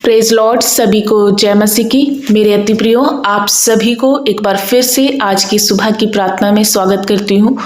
Praise Lord, सभी को जय मसीह की। मेरे अति प्रियो, आप सभी को एक बार फिर से आज की सुबह की प्रार्थना में स्वागत करती हूँ।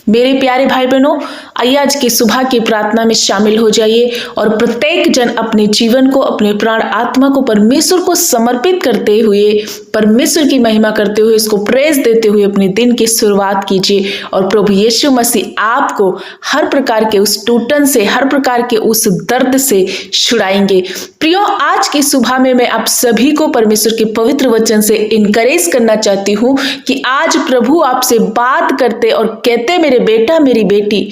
मेरे प्यारे भाई बहनों, आइए आज की सुबह की प्रार्थना में शामिल हो जाइए और प्रत्येक जन अपने जीवन को, अपने प्राण आत्मा को परमेश्वर को समर्पित करते हुए, परमेश्वर की महिमा करते हुए, इसको प्रेज देते हुए अपने दिन की शुरुआत कीजिए। और प्रभु यीशु मसीह आपको हर प्रकार के उस टूटन से, हर प्रकार के उस दर्द से छुड़ाएंगे। प्रियो, आज की सुबह में मैं आप सभी को परमेश्वर के पवित्र वचन से इनकरेज करना चाहती हूँ कि आज प्रभु आपसे बात करते और कहते, मेरे बेटा, मेरी बेटी,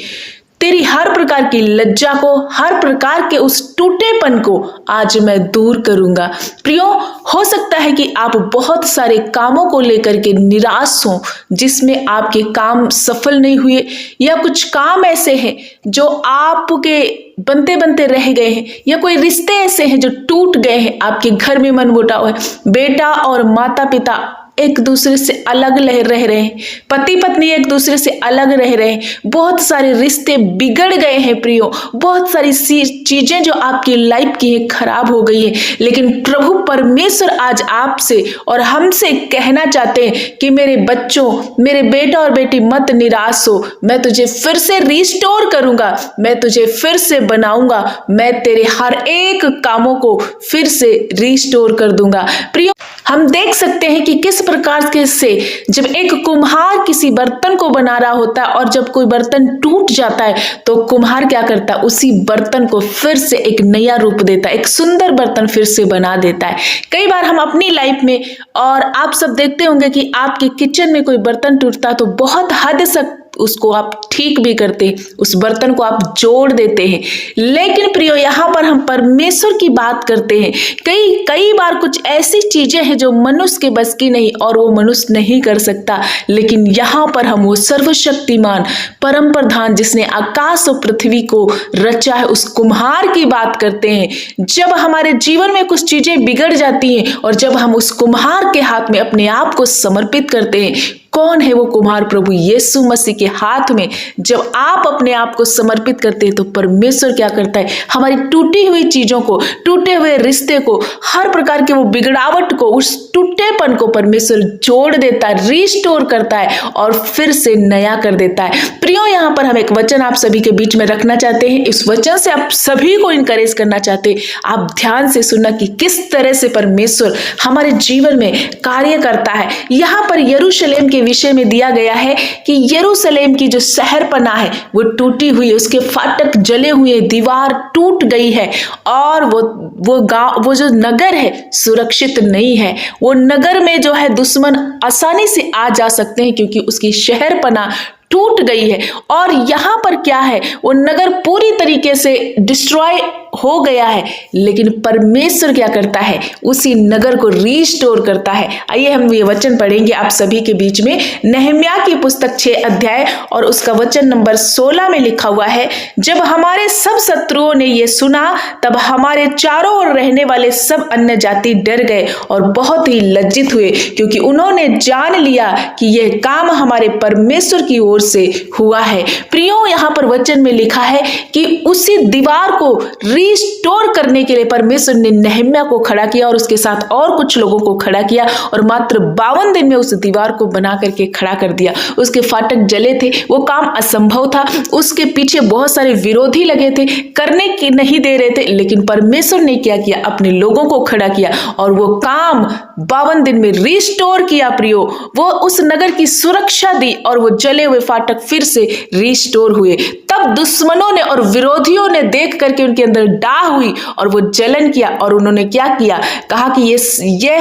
तेरी हर प्रकार की लज्जा को, हर प्रकार के उस टूटेपन को आज मैं दूर करूंगा। प्रियो, हो सकता है कि आप बहुत सारे कामों को लेकर के निराश हो, जिसमें आपके काम सफल नहीं हुए, या कुछ काम ऐसे हैं जो आपके बनते बनते रह गए हैं, या कोई रिश्ते ऐसे हैं जो टूट गए हैं, आपके घर में मनमुटाव है, बेटा और माता पिता एक दूसरे से अलग रह रहे हैं, पति पत्नी एक दूसरे से अलग रह रहे हैं, बहुत सारे रिश्ते बिगड़ गए हैं। प्रियो, बहुत सारी चीजें जो आपकी लाइफ की है खराब हो गई है, लेकिन प्रभु परमेश्वर आज आपसे और हमसे कहना चाहते हैं कि मेरे बच्चों, मेरे बेटा और बेटी, मत निराश हो, मैं तुझे फिर से रिस्टोर करूंगा, मैं तुझे फिर से बनाऊंगा, मैं तेरे हर एक कामों को फिर से रिस्टोर कर दूंगा। प्रियो, हम देख सकते हैं कि किस प्रकार के से जब एक कुम्हार किसी बर्तन को बना रहा होता है और जब कोई बर्तन टूट जाता है तो कुम्हार क्या करता है, उसी बर्तन को फिर से एक नया रूप देता है, एक सुंदर बर्तन फिर से बना देता है। कई बार हम अपनी लाइफ में, और आप सब देखते होंगे कि आपके किचन में कोई बर्तन टूटता तो बहुत हद तक उसको आप ठीक भी करते हैं, उस बर्तन को आप जोड़ देते हैं। लेकिन प्रियो, यहाँ पर हम परमेश्वर की बात करते हैं। कई बार कुछ ऐसी चीजें हैं जो मनुष्य के बस की नहीं और वो मनुष्य नहीं कर सकता, लेकिन यहाँ पर हम वो सर्वशक्तिमान परम प्रधान, जिसने आकाश और पृथ्वी को रचा है, उस कुम्हार की बात करते हैं। जब हमारे जीवन में कुछ चीजें बिगड़ जाती हैं और जब हम उस कुम्हार के हाथ में अपने आप को समर्पित करते हैं, कौन है वो कुम्हार? प्रभु यीशु मसीह के हाथ में जब आप अपने आप को समर्पित करते हैं तो परमेश्वर क्या करता है, हमारी टूटी हुई चीजों को, टूटे हुए रिश्ते को, हर प्रकार के वो बिगड़ावट को, उस टूटेपन को परमेश्वर जोड़ देता है, रिस्टोर करता है और फिर से नया कर देता है। प्रियो, यहाँ पर हम एक वचन आप सभी के बीच में रखना चाहते हैं। इस वचन से आप सभी को इनकरेज करना चाहते हैं। आप ध्यान से सुनना कि किस तरह से परमेश्वर हमारे जीवन में कार्य करता है। यहाँ पर यरूशलेम के विषय में दिया गया है कि यरूशलेम की जो शहरपना है वो टूटी हुई है, उसके फाटक जले हुए, दीवार टूट गई है और वो गांव, वो जो नगर है सुरक्षित नहीं है। वो नगर में जो है दुश्मन आसानी से आ जा सकते हैं क्योंकि उसकी शहरपना टूट गई है। और यहाँ पर क्या है, वो नगर पूरी तरीके से डिस्ट्रॉय हो गया है, लेकिन परमेश्वर क्या करता है, उसी नगर को रिस्टोर करता है। आइए हम ये वचन पढ़ेंगे आप सभी के बीच में। नहम्याह की पुस्तक 6 अध्याय और उसका वचन नंबर 16 में लिखा हुआ है, जब हमारे सब शत्रुओं ने ये सुना तब हमारे चारों ओर रहने वाले सब अन्य जाति डर गए और बहुत ही लज्जित हुए, क्योंकि उन्होंने जान लिया कि यह काम हमारे परमेश्वर की ओर से हुआ है। प्रियो, यहाँ पर वचन में लिखा है कि उसी दीवार को रिस्टोर करने के लिए परमेश्वर ने नहम्याह को खड़ा किया और उसके साथ और कुछ लोगों को खड़ा किया और मात्र 52 दिन में उस दीवार को बना करके खड़ा कर दिया। उसके फाटक जले थे, वो काम असंभव था, उसके पीछे बहुत सारे विरोधी लगे थे, करने की नहीं दे रहे थे, लेकिन परमेश्वर ने क्या किया, अपने लोगों को खड़ा किया और वो काम 52 दिन में रिस्टोर किया। प्रियो, वो उस नगर की सुरक्षा दी और वो जले हुए फाटक फिर से रिस्टोर हुए। तब दुश्मनों ने और विरोधियों ने देख करके उनके अंदर डाह हुई और वो जलन किया और उन्होंने क्या किया, कहा कि ये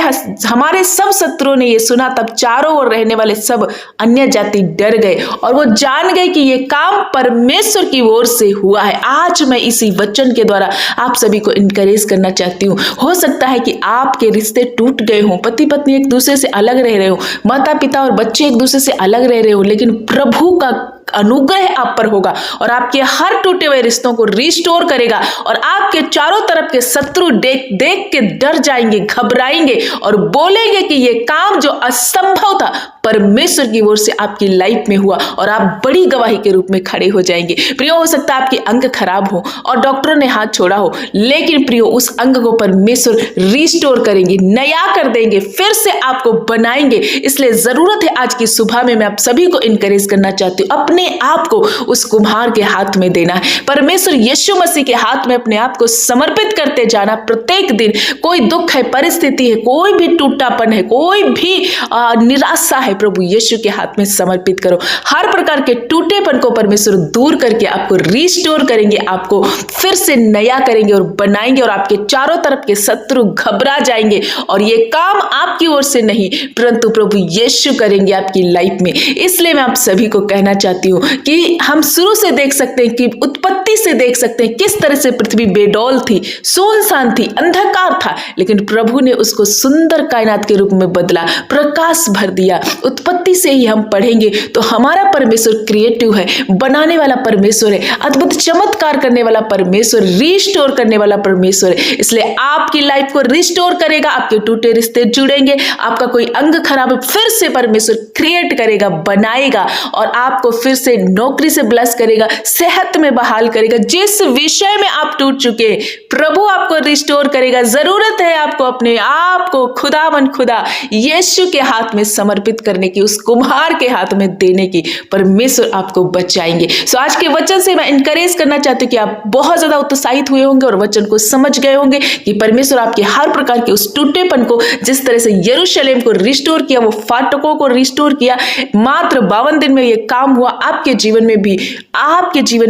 हमारे सब शत्रुओं ने ये सुना तब चारों ओर रहने वाले सब अन्य जाति डर गए और वो जान गए कि ये काम परमेश्वर की ओर से हुआ है। आज मैं इसी वचन के द्वारा आप सभी को इनकरेज करना चाहती हूँ। हो सकता है कि आपके रिश्ते टूट गए हों, पति पत्नी एक दूसरे से अलग रह रहे हो, माता पिता और बच्चे एक दूसरे से अलग रह रहे हो, लेकिन प्रभु का अनुग्रह आप पर होगा और आपके हर टूटे हुए रिश्तों को रिस्टोर करेगा और आपके चारों तरफ के शत्रु देख के डर जाएंगे, घबराएंगे और बोलेंगे कि ये काम जो असंभव था परमेश्वर की ओर से आपकी लाइफ में हुआ और आप बड़ी गवाही के रूप में खड़े हो जाएंगे। प्रियो, हो सकता है आपके अंग खराब हो और डॉक्टरों ने हाथ छोड़ा हो, लेकिन प्रियो उस अंग को परमेश्वर रिस्टोर करेंगे, नया कर देंगे, फिर से आपको बनाएंगे। इसलिए जरूरत है आज की सुबह में मैं आप सभी को इनकरेज करना चाहती हूँ, अपने आप को उस कुम्हार के हाथ में देना है, परमेश्वर यीशु मसीह के हाथ में अपने आप को समर्पित करते जाना। प्रत्येक दिन कोई दुख है, परिस्थिति है, कोई भी टूटापन है, कोई भी निराशा है, प्रभु यीशु के हाथ में समर्पित करो। हर प्रकार के टूटेपन को परमेश्वर दूर करके आपको रिस्टोर करेंगे, आपको फिर से नया करेंगे और बनाएंगे, और आपके चारों तरफ के शत्रु घबरा जाएंगे। और ये काम आपकी ओर से नहीं परंतु प्रभु यीशु करेंगे आपकी लाइफ में। इसलिए मैं आप सभी को कहना चाहती हूँ कि हम शुरू से देख सकते हैं कि उत्पत्ति से देख सकते हैं किस तरह से पृथ्वी बेडौल थी, सुनसान थी, अंधकार था, लेकिन प्रभु ने उसको सुंदर कायनात के रूप में बदला, प्रकाश भर दिया। उत्पत्ति से ही हम पढ़ेंगे तो हमारा परमेश्वर क्रिएटिव है, बनाने वाला परमेश्वर है, अद्भुत चमत्कार करने वाला परमेश्वर, रिस्टोर करने वाला परमेश्वर है। इसलिए आपकी लाइफ को रिस्टोर करेगा, आपके टूटे रिश्ते जुड़ेंगे, आपका कोई अंग खराब है फिर से परमेश्वर क्रिएट करेगा, बनाएगा, और आपको फिर से नौकरी से ब्लेस करेगा, सेहत में बहाल करेगा। जिस विषय में आप टूट चुके प्रभु आपको रिस्टोर करेगा। जरूरत है आपको अपने आप को खुदावन खुदा यीशु के हाथ में समर्पित करने की, उस कुम्हार के हाथ में देने की, परमेश्वर आपको बचाएंगे। सो आज के वचन से मैं इनकरेज करना चाहती हूँ कि आप बहुत ज्यादा उत्साहित हुए होंगे और वचन को समझ गए होंगे कि परमेश्वर आपके हर प्रकार के उस टूटेपन को, जिस तरह से यरूशलेम को रिस्टोर किया, वो फाटकों को रिस्टोर किया, मात्र 52 दिन में ये काम हुआ। आपके जीवन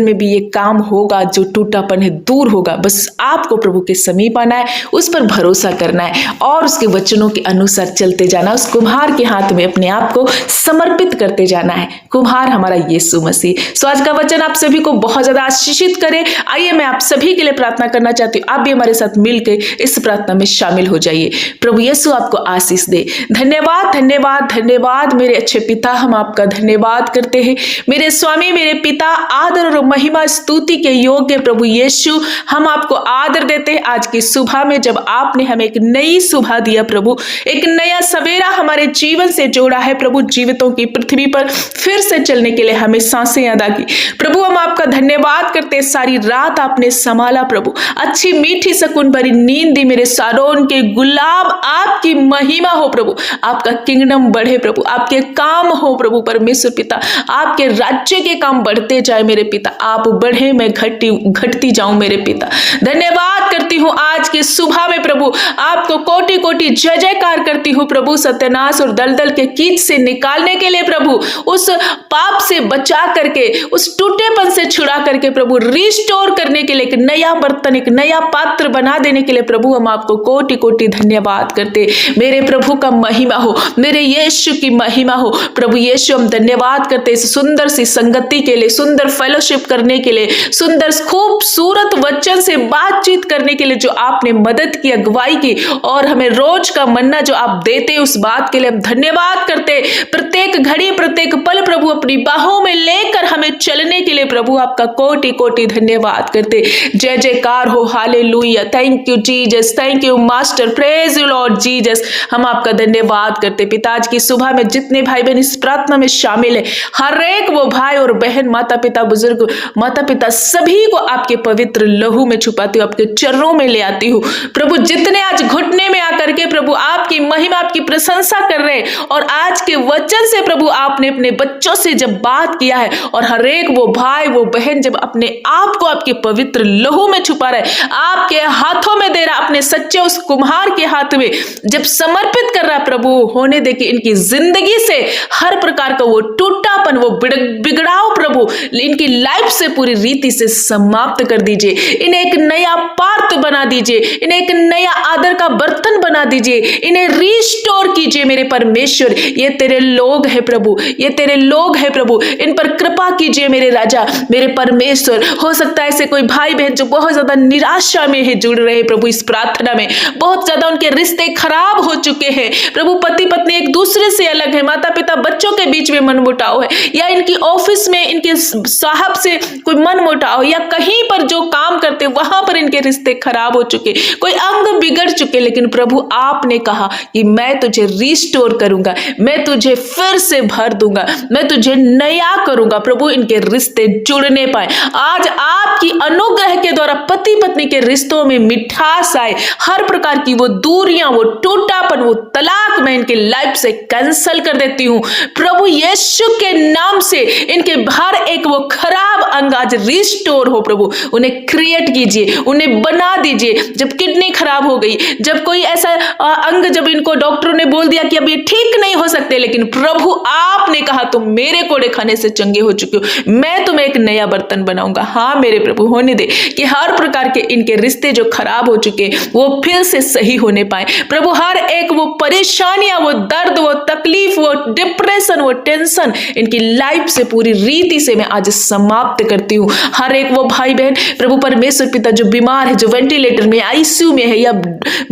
में भी ये काम होगा, जो टूटापन है दूर होगा। बस आपको प्रभु के समीप आना है, उस पर भरोसा करना है और उसके वचनों के अनुसार चलते जाना, उस कुम्हार के हाथ में अपने आप को समर्पित करते जाना है। कुम्हार हमारा यीशु मसीह। सो आज का वचन आप सभी को बहुत ज्यादा आशीषित करे। आइए मैं आप सभी के लिए प्रार्थना करना चाहती हूँ, आप भी हमारे साथ मिलकर इस प्रार्थना में शामिल हो जाइए। प्रभु यीशु आपको आशीष दे। धन्यवाद धन्यवाद धन्यवाद मेरे अच्छे पिता, हम आपका धन्यवाद करते हैं। मेरे स्वामी, मेरे पिता, आदर और महिमा स्तुति के योग्य प्रभु यीशु, हम आपको आदर देते हैं आज की सुबह में, जब आपने हमें एक नई सुबह दिया प्रभु, एक नया सवेरा हमारे जीवन से जोड़ा है प्रभु। जीवितों की पृथ्वी पर फिर से चलने के लिए हमें सांसें अदा की प्रभु। हम आपका धन्यवाद करते हैं, सारी रात आपने संभाला प्रभु, अच्छी मीठी सुकून भरी नींद दी। मेरे सारोन के गुलाब, आपकी महिमा हो प्रभु, आपका किंगडम बढ़े प्रभु, आपके काम हो प्रभु परमेश्वर पिता, आपके राज्य के काम बढ़ते जाए मेरे पिता, आप बढ़े, मैं घटती जाऊं मेरे पिता। धन्यवाद करती हूँ आज की सुबह में प्रभु, आपको कोटि कोटि जय जयकार करती हूँ प्रभु, सत्यानाश और दलदल के कीच से निकालने के लिए प्रभु, उस पाप से बचा करके, उस टूटेपन से छुड़ा करके प्रभु, रिस्टोर करने के लिए एक नया बर्तन, एक नया पात्र बना देने के लिए प्रभु, हम आपको कोटि कोटि धन्यवाद करते। मेरे प्रभु का महिमा हो, मेरे यीशु की महिमा हो प्रभु यीशु। हम धन्यवाद करते इस सुंदर सी संगति के लिए, सुंदर फेलोशिप करने के लिए, सुंदर खूबसूरत वचन से बातचीत करने के लिए जो आपने मदद की, अगुवाई की, और हमें रोज का मन्ना जो आप देते उस बात के लिए हम धन्यवाद करते। प्रत्येक घड़ी, प्रत्येक पल प्रभु अपनी बाहों में लेकर हमें चलने के लिए प्रभु आपका कोटि कोटि धन्यवाद करते। जय जयकार हो, hallelujah, thank you Jesus, thank you master, praise you Lord Jesus. हम आपका धन्यवाद करते पिता। आज की सुबह में जितने भाई बहन इस प्रार्थना में शामिल है, हर एक वो भाई और बहन, माता पिता, बुजुर्ग, माता पिता, सभी को आपके पवित्र लहू में छुपाती हूँ, आपके चरणों में ले आती हूँ प्रभु। जितने आज घुटने में आकर के प्रभु आपकी महिमा, आपकी प्रशंसा कर रहे हैं, और आज के वचन से प्रभु आपने अपने बच्चों से जब बात किया है, और हर एक वो भाई वो बहन जब अपने आप को आपके पवित्र लहू में छुपा रहे, आपके हाथों में दे रहा, अपने सच्चे उस कुम्हार के हाथ में जब समर्पित कर रहा प्रभु, होने दे कि इनकी जिंदगी से हर प्रकार का वो टूटापन, वो बिगड़ाव प्रभु इनकी लाइफ से पूरी रीति से समाप्त कर दीजिए। इन्हें एक नया पात्र बना दीजिए, इन्हें एक नया आदर का बर्तन बना दीजिए, इन्हें रिस्टोर कीजिए मेरे परमेश्वर। ये तेरे लोग हैं प्रभु, ये तेरे लोग हैं प्रभु, इन पर कृपा कीजिए मेरे राजा, मेरे परमेश्वर। हो सकता है ऐसे कोई भाई बहन जो बहुत ज्यादा निराशा में है, जुड़ रहे प्रभु इस प्रार्थना में, बहुत ज्यादा उनके रिश्ते खराब हो चुके हैं प्रभु, पति पत्नी एक दूसरे से अलग है, माता पिता बच्चों के बीच में मनमुटाव है, या इनकी ऑफिस में इनके साहब से कोई मनमुटाव, या कहीं पर जो काम करते वहां पर इनके रिश्ते खराब हो चुके, कोई अंग बिगड़ चुके, लेकिन प्रभु आपने कहा कि मैं तुझे रिस्टोर करूंगा, मैं तुझे फिर से भर दूंगा, मैं तुझे नया करूंगा। प्रभु इनके रिश्ते जुड़ने पाए। आज आपकी अनुग्रह के द्वारा पति पत्नी के रिश्तों में मिठास आए, हर प्रकार की वो दूरियां, वो टूटापन, वो तलाक मैं इनके लाइफ से कैंसल कर देती हूं। प्रभु यीशु के नाम से इनके हर एक वो खराब अंग आज रिस्टोर हो। प्रभु उन्हें क्रिएट कीजिए, उन्हें बना दीजिए। जब किडनी खराब हो गई, जब कोई ऐसा अंग, जब इनको डॉक्टरों ने बोल दिया कि अब ये ठीक नहीं हो सकते, लेकिन प्रभु आपने कहा तुम मेरे कोड़े खाने से चंगे हो चुके हो, मैं तुम्हें एक नया बर्तन बनाऊंगा। हाँ मेरे प्रभु, होने दे कि हर प्रकार के इनके रिश्ते जो खराब हो चुके वो फिर से सही होने पाए। प्रभु हर एक वो परेशानियां, वो दर्द, वो तकलीफ, वो डिप्रेशन, वो टेंशन इनकी लाइफ से पूरी रीति से मैं आज समाप्त करती हूँ। हर एक वो भाई बहन प्रभु परमेश्वर पिता जो बीमार है, जो वेंटिलेटर में, आईसीयू में है या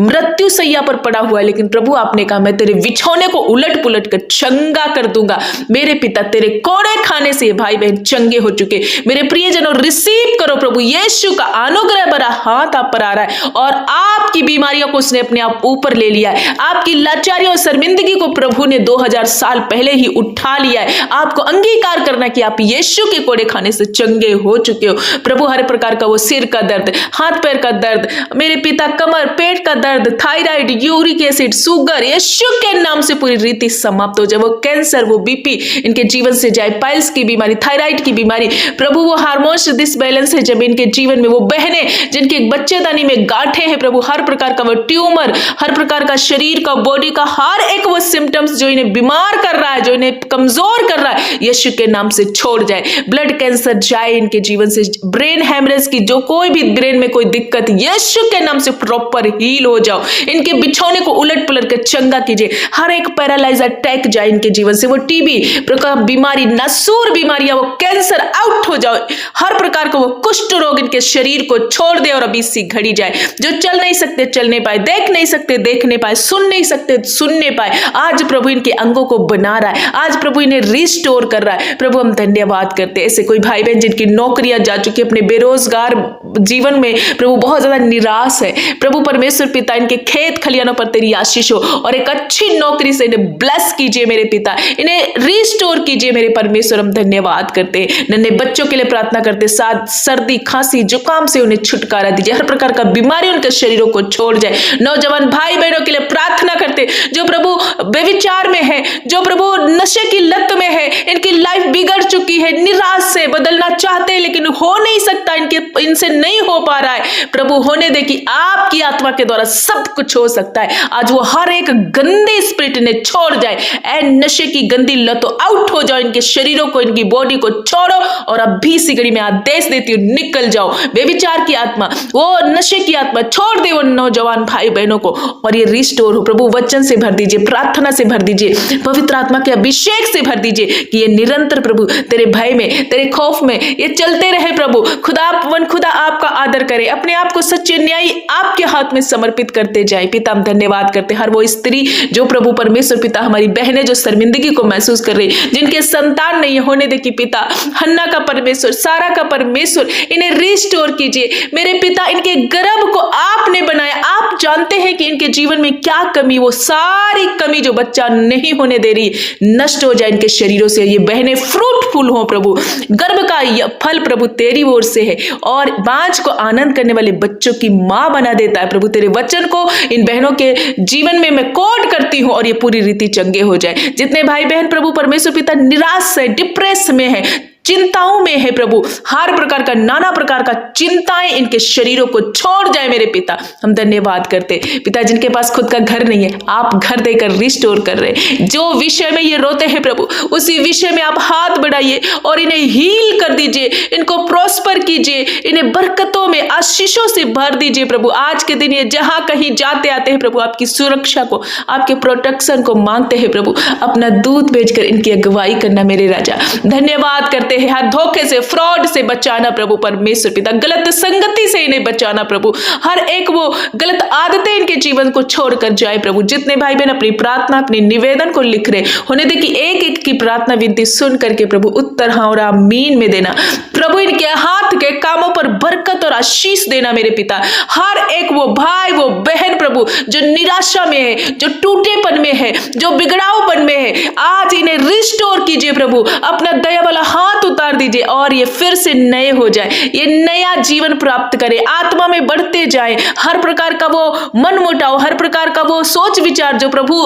मृत्यु सैया पर पड़ा हुआ है, लेकिन प्रभु आपने कहा मैं तेरे बिछौने को उलट पुलट कर चंगा कर दूंगा। मेरे पिता तेरे कोड़े खाने से ये भाई बहन चंगे हो चुके। मेरे प्रियजनों रिसीव करो, प्रभु यीशु का अनुग्रह भरा हाथ आप पर आ रहा है और आपकी बीमारियों को उसने अपने आप ऊपर ले लिया है। आपकी लाचारियों और शर्मिंदगी को प्रभु ने 2000 साल पहले ही उठा लिया है। आपको अंगीकार करना कि आप यीशु के कोड़े खाने से चंगे हो चुके हो। प्रभु हर प्रकार का वो सिर का दर्द, हाथ पैर का दर्द, मेरे पिता कमर पेट का दर्द, थायराइड, यूरिक एसिड, शुगर, यीशु के नाम से पूरी रीति समाप्त हो जाए। वो कैंसर, वो बीपी इनके जीवन से जाए, पाइल्स की बीमारी, थायराइड की बीमारी, प्रभु वो हार्मोन्स डिसबैलेंस है जब इनके जीवन में, वो बहनें जिनके बच्चेदानी में गांठें हैं, प्रभु हर प्रकार का वो ट्यूमर, हर प्रकार का शरीर का, बॉडी का हर एक वो सिम्टम्स जो इन्हें बीमार कर रहा है, जो इन्हें कमजोर कर रहा है, यीशु के नाम से छोड़ जाए। ब्लड कैंसर जाए इनके जीवन से, ब्रेन हैमरेज की जो कोई भी ब्रेन में कोई दिक्कत, यीशु के नाम से प्रॉपर हील हो जाओ। इनके बिछौने को उलट पुलट कर चंगा कीजिए। हर एक पैरालाइज अटैक जाए इनके जीवन से, वो टीबी प्रकार बीमारी, नसूर बीमारियां, वो कैंसर आउट हो जाओ। हर प्रकार का वो कुष्ठ रोग इनके शरीर को छोड़ दे और अभी सी घड़ी जाए। जो चल नहीं सकते चलने पाए, देख नहीं सकते देखने पाए, सुन नहीं सकते सुनने पाए, आज प्रभु इनके अंगों को बना रहा है, आज प्रभु इन्हें रिस्टोर कर रहा है। प्रभु हम धन्यवाद करते हैं। ऐसे कोई भाई बहन जिनकी नौकरियां जा चुकी, अपने बेरोजगार जीवन में प्रभु बहुत ज्यादा निराश है, प्रभु परमेश्वर पिता इनके खेत खलियानों पर तेरी आशीष हो और एक अच्छी नौकरी से इन्हें ब्लेस कीजिए मेरे पिता, इन्हें रिस्टोर कीजिए मेरे परमेश्वर। हम धन्यवाद करते हैं। नन्हे बच्चों के लिए प्रार्थना करते, साथ सर्दी खांसी जुकाम से उन्हें छुटकारा दीजिए, हर प्रकार का बीमारी उनके शरीरों को छोड़ जाए। नौजवान भाई बहनों के लिए प्रार्थना करते जो प्रभु बेविचार में है, जो प्रभु नशे की लत में है, इनकी लाइफ बिगड़ चुकी है, निराश से बदलना चाहते हैं लेकिन हो नहीं सकता, इनसे नहीं हो पा रहा है। प्रभु होने दे कि आपकी आत्मा के द्वारा सब कुछ हो सकता है। आज वो हर एक गंदे स्पिरिट ने छोड़ जाए, एंड नशे की गंदी लतों आउट हो जाओ, इनके शरीरों को, इनकी बॉडी को छोड़ो और अभी सिगड़ी में आदेश देती हूँ निकल जाओ। बेविचार की आत्मा, वो नशे की आत्मा छोड़ दे वो नौजवान भाई बहनों को और ये रिस्टोर हो। प्रभु वचन से भर दीजिए, प्रार्थना से भर दीजिए, पवित्र आत्मा के अभिषेक से भर दीजिए कि ये निरंतर प्रभु तेरे भय में, तेरे खौफ में ये चलते रहे। प्रभु खुदा आपका आदर करे, अपने आप को सच्चे न्यायी आपके हाथ में समर्पित करते जाए। पिता हम धन्यवाद करते, हर वो स्त्री जो प्रभु परमेश्वर पिता, हमारी बहनें जो शर्मिंदगी को महसूस कर रही, जिनके संतान नहीं होने दे कि पिता, हन्ना का परमेश्वर, सारा का परमेश्वर, इन्हें रिस्टोर कीजिए मेरे पिता। इनके गर्भ को आपने बनाया, आप जानते हैं कि इनके जीवन में क्या कमी, वो सारी कमी जो बच्चा नहीं होने दे रही नष्ट हो जाए इनके शरीरों से। ये बहनें फ्रूटफुल हो प्रभु, गर्भ का फल प्रभु तेरी ओर से है और बांझ को आनंद करने वाले बच्चों की मां बना देता है। प्रभु तेरे वचन को इन बहनों के जीवन में मैं कोट करती हूं और ये पूरी रीति चंगे हो जाए। जितने भाई बहन प्रभु परमेश्वर पिता निराश है, डिप्रेस में है, चिंताओं में है प्रभु, हर प्रकार का, नाना प्रकार का चिंताएं इनके शरीरों को छोड़ जाए मेरे पिता। हम धन्यवाद करते पिता, जिनके पास खुद का घर नहीं है आप घर देकर रिस्टोर कर रहे, जो विषय में ये रोते हैं प्रभु उसी विषय में आप हाथ बढ़ाइए और इन्हें हील कर दीजिए, इनको प्रॉस्पर कीजिए, इन्हें बरकतों में आशीषों से भर दीजिए प्रभु। आज के दिन ये जहां कहीं जाते आते हैं प्रभु आपकी सुरक्षा को, आपके प्रोटेक्शन को मांगते हैं प्रभु। अपना दूध भेजकर इनकी अगुवाई करना मेरे राजा। धन्यवाद करते करते हैं, हर धोखे से, फ्रॉड से बचाना प्रभु परमेश्वर पिता, गलत संगति से इन्हें बचाना प्रभु, हर एक वो गलत आदतें इनके जीवन को छोड़कर जाए प्रभु। जितने भाई बहन अपनी प्रार्थना, अपनी निवेदन को लिख रहे होने दे कि एक एक की प्रार्थना विनती सुन करके प्रभु उत्तर हाँ और आमीन में देना प्रभु। इनके हाथ के कामों पर बरकत और आशीष देना मेरे पिता। हर एक वो भाई, वो बहन प्रभु जो निराशा में है, जो टूटेपन में है, जो बिगड़ावपन में है, आज इन्हें रिस्टोर कीजिए प्रभु, अपना दया वाला हाथ उतार दीजिए और ये फिर से नए हो जाए, ये नया जीवन प्राप्त करे, आत्मा में बढ़ते जाए। हर प्रकार का वो मन मुटाव, हर प्रकार का वो सोच विचार जो प्रभु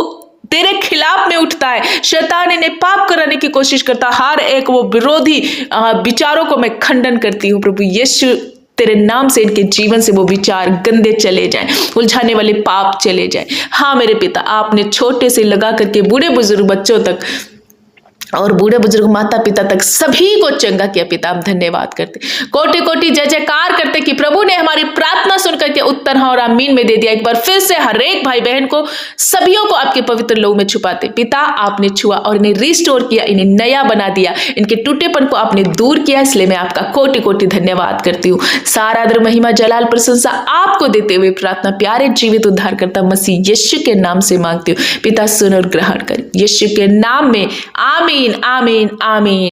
तेरे खिलाफ में उठता है, शैतान इन्हें पाप कराने की कोशिश करता, हर एक वो विरोधी विचारों को मैं खंडन करती हूँ प्रभु यीशु। तेरे नाम से इनके जीवन से वो विचार गंदे चले जाएं, उलझाने वाले पाप चले जाएं। हाँ मेरे पिता, आपने छोटे से लगा करके बूढ़े बुजुर्ग बच्चों तक और बूढ़े बुजुर्ग माता पिता तक सभी को चंगा किया पिता। हम धन्यवाद करते, कोटि कोटि जय जयकार करते कि प्रभु ने हमारी प्रार्थना सुन करके उत्तर हाँ और आमीन में दे दिया। एक बार फिर से हर एक भाई बहन को, सभियों को आपके पवित्र लहू में छुपाते पिता, आपने छुआ और इन्हें रिस्टोर किया, इन्हें नया बना दिया, इनके टूटेपन को आपने दूर किया, इसलिए मैं आपका कोटि कोटि धन्यवाद करती हूँ। सारा आदर महिमा जलाल प्रशंसा आपको देते हुए प्रार्थना प्यारे जीवित उद्धार करता मसीह यीशु के नाम से मांगती हूँ पिता, सुन और ग्रहण कर यीशु के नाम में, आमीन आमीन आमीन।